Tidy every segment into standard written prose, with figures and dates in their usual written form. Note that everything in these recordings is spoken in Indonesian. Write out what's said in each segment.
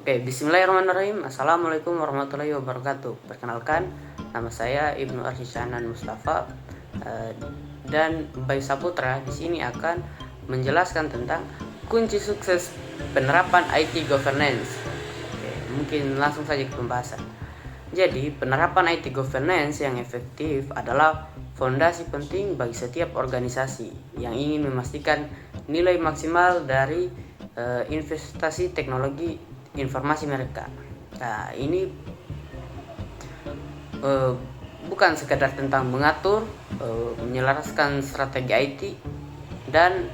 Oke, bismillahirrahmanirrahim. Assalamualaikum warahmatullahi wabarakatuh. Perkenalkan, nama saya Ibnu Arsyanan Mustafa dan Bayu Saputra di sini akan menjelaskan tentang kunci sukses penerapan IT governance. Oke, mungkin langsung saja ke pembahasan. Jadi, penerapan IT governance yang efektif adalah fondasi penting bagi setiap organisasi yang ingin memastikan nilai maksimal dari investasi teknologi informasi mereka. Nah, ini bukan sekedar tentang mengatur, menyelaraskan strategi IT dan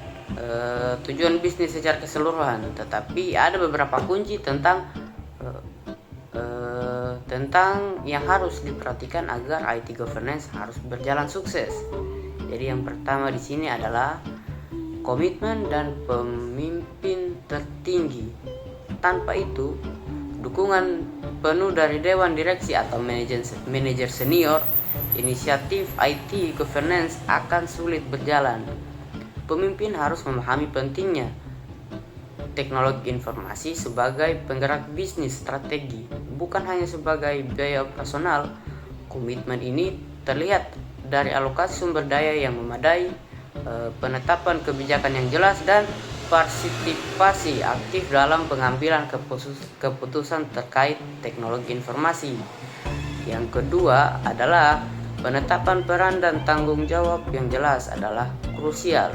tujuan bisnis secara keseluruhan, tetapi ada beberapa kunci tentang yang harus diperhatikan agar IT governance harus berjalan sukses. Jadi yang pertama di sini adalah komitmen dan pemimpin tertinggi. Tanpa itu, dukungan penuh dari dewan direksi atau manajer senior, inisiatif IT governance akan sulit berjalan. Pemimpin harus memahami pentingnya teknologi informasi sebagai penggerak bisnis strategi, bukan hanya sebagai biaya operasional. Komitmen ini terlihat dari alokasi sumber daya yang memadai, penetapan kebijakan yang jelas, dan partisipasi aktif dalam pengambilan keputusan terkait teknologi informasi. Yang kedua adalah penetapan peran dan tanggung jawab yang jelas adalah krusial.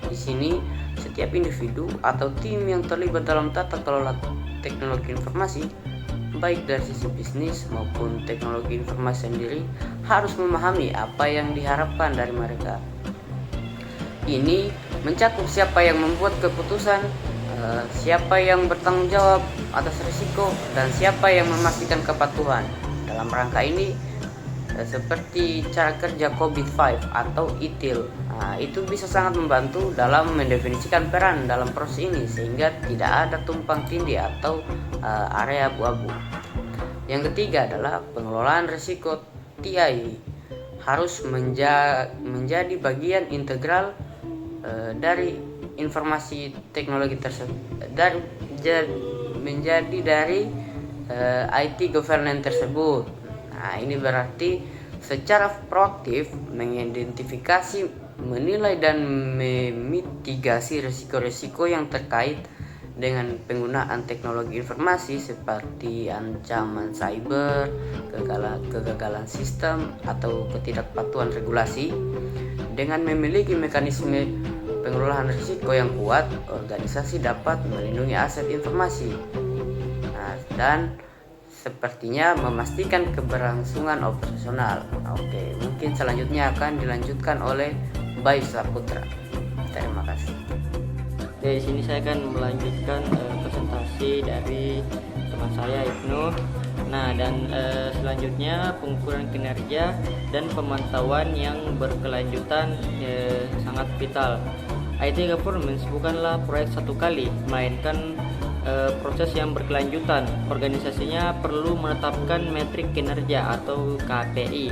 Di sini setiap individu atau tim yang terlibat dalam tata kelola teknologi informasi, baik dari sisi bisnis maupun teknologi informasi sendiri, harus memahami apa yang diharapkan dari mereka. Ini mencakup siapa yang membuat keputusan, siapa yang bertanggung jawab atas risiko, dan siapa yang memastikan kepatuhan. Dalam rangka ini, seperti cara kerja COVID-5 atau ITIL, itu bisa sangat membantu dalam mendefinisikan peran dalam proses ini sehingga tidak ada tumpang tindih atau area abu-abu. Yang ketiga adalah pengelolaan risiko. TI harus menjadi bagian integral dari informasi teknologi tersebut, dari IT governance tersebut. Nah, ini berarti secara proaktif mengidentifikasi, menilai dan memitigasi risiko-risiko yang terkait dengan penggunaan teknologi informasi seperti ancaman cyber, kegagalan sistem, atau ketidakpatuhan regulasi. Dengan memiliki mekanisme pengelolaan risiko yang kuat, organisasi dapat melindungi aset informasi, dan sepertinya memastikan keberlangsungan operasional. Oke, mungkin selanjutnya akan dilanjutkan oleh Bayu Saputra. Terima kasih. Di sini saya akan melanjutkan presentasi dari teman saya Ibnu. Nah, dan selanjutnya pengukuran kinerja dan pemantauan yang berkelanjutan sangat vital. IT governance bukanlah proyek satu kali, melainkan proses yang berkelanjutan. Organisasinya perlu menetapkan metrik kinerja atau KPI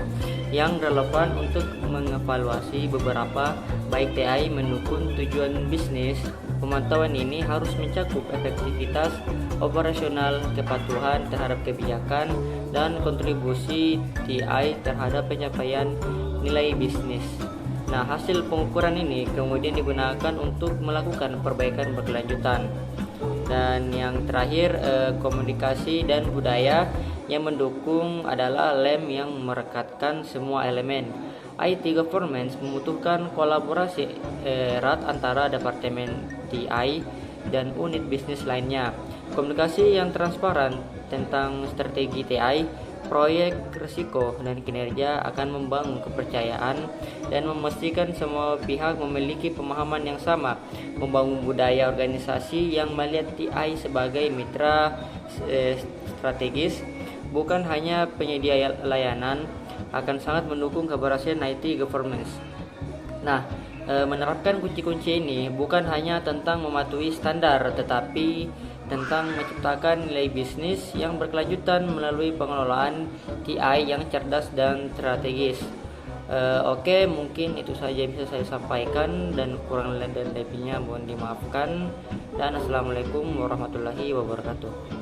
yang relevan untuk mengevaluasi beberapa baik TI mendukung tujuan bisnis. Pemantauan ini harus mencakup efektivitas operasional, kepatuhan terhadap kebijakan, dan kontribusi TI terhadap pencapaian nilai bisnis. Nah, hasil pengukuran ini kemudian digunakan untuk melakukan perbaikan berkelanjutan. Dan yang terakhir, komunikasi dan budaya yang mendukung adalah lem yang merekatkan semua elemen. IT governance membutuhkan kolaborasi erat antara departemen TI dan unit bisnis lainnya. Komunikasi yang transparan tentang strategi TI, proyek, risiko, dan kinerja akan membangun kepercayaan dan memastikan semua pihak memiliki pemahaman yang sama. Membangun budaya organisasi yang melihat TI sebagai mitra strategis, bukan hanya penyedia layanan, akan sangat mendukung keberhasilan IT governance. Nah, menerapkan kunci-kunci ini bukan hanya tentang mematuhi standar, tetapi tentang menciptakan nilai bisnis yang berkelanjutan melalui pengelolaan TI yang cerdas dan strategis. Oke, mungkin itu saja bisa saya sampaikan, dan kurang dan lebihnya mohon dimaafkan. Dan assalamualaikum warahmatullahi wabarakatuh.